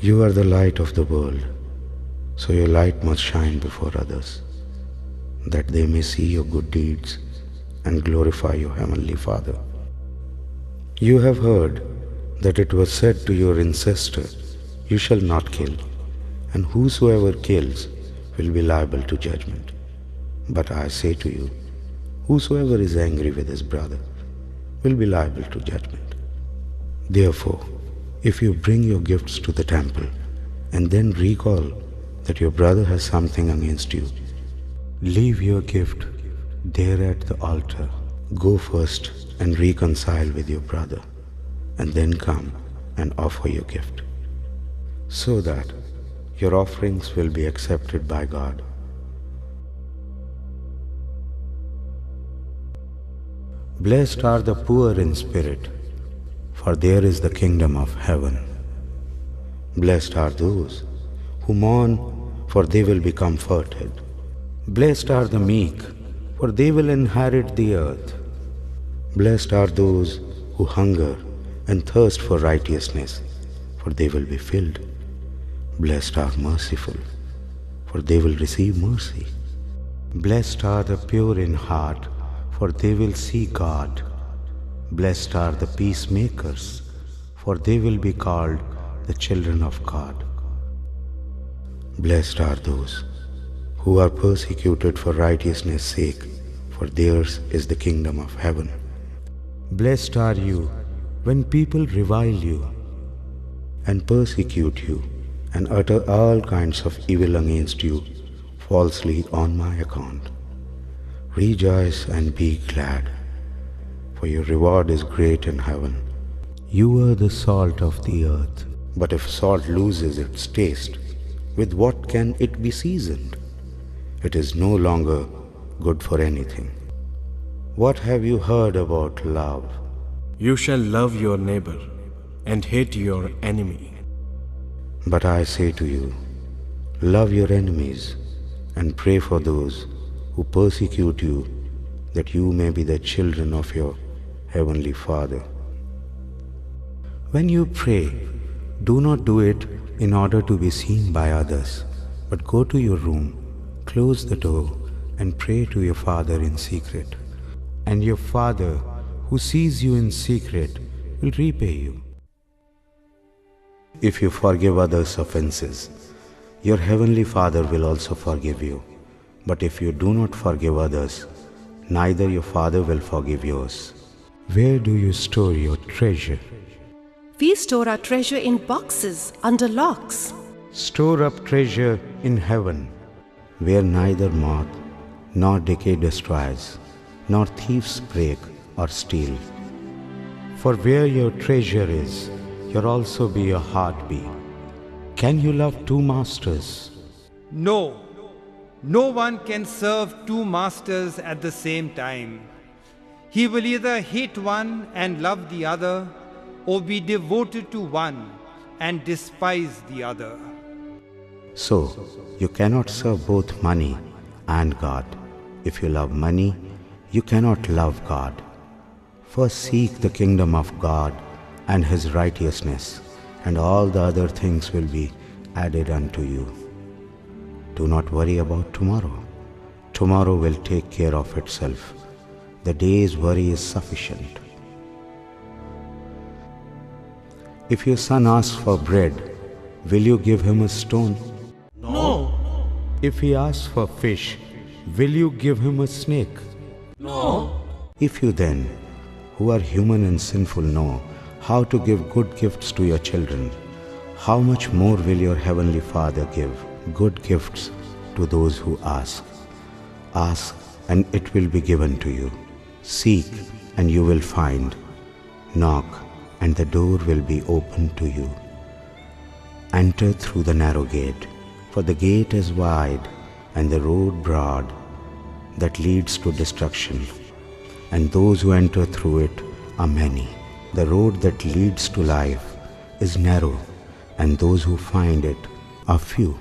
You are the light of the world, so your light must shine before others, that they may see your good deeds and glorify your heavenly Father. You have heard that it was said to your ancestor, "You shall not kill, and whosoever kills will be liable to judgment." But I say to you, whosoever is angry with his brother will be liable to judgment. Therefore, if you bring your gifts to the temple and then recall that your brother has something against you, leave your gift there at the altar. Go first and reconcile with your brother, and then come and offer your gift, so that your offerings will be accepted by God. Blessed are the poor in spirit, for there is the kingdom of heaven. Blessed are those who mourn, for they will be comforted. Blessed are the meek, for they will inherit the earth. Blessed are those who hunger and thirst for righteousness, for they will be filled. Blessed are merciful, for they will receive mercy. Blessed are the pure in heart, for they will see God. Blessed are the peacemakers, for they will be called the children of God. Blessed are those who are persecuted for righteousness' sake, for theirs is the kingdom of heaven. Blessed are you when people revile you and persecute you and utter all kinds of evil against you falsely on my account. Rejoice and be glad, for your reward is great in heaven. You are the salt of the earth. But if salt loses its taste, with what can it be seasoned? It is no longer good for anything. What have you heard about love? You shall love your neighbor and hate your enemy. But I say to you, love your enemies and pray for those who persecute you, that you may be the children of your heavenly Father. When you pray, do not do it in order to be seen by others, but go to your room, close the door, and pray to your Father in secret. And your Father, who sees you in secret, will repay you. If you forgive others' offenses, your heavenly Father will also forgive you. But if you do not forgive others, neither your Father will forgive yours. Where do you store your treasure? We store our treasure in boxes under locks. Store up treasure in heaven, where neither moth nor decay destroys, nor thieves break or steal. For where your treasure is, there also be your heart be. Can you love two masters? No, no one can serve two masters at the same time. He will either hate one and love the other, or be devoted to one and despise the other. So, you cannot serve both money and God. If you love money, you cannot love God. First seek the kingdom of God and His righteousness, and all the other things will be added unto you. Do not worry about tomorrow. Tomorrow will take care of itself. The day's worry is sufficient. If your son asks for bread, will you give him a stone? No. If he asks for fish, will you give him a snake? No. If you then, who are human and sinful, know how to give good gifts to your children, how much more will your heavenly Father give good gifts to those who ask? Ask, and it will be given to you. Seek, and you will find. Knock, and the door will be opened to you. Enter through the narrow gate, for the gate is wide and the road broad that leads to destruction, and those who enter through it are many. The road that leads to life is narrow, and those who find it are few.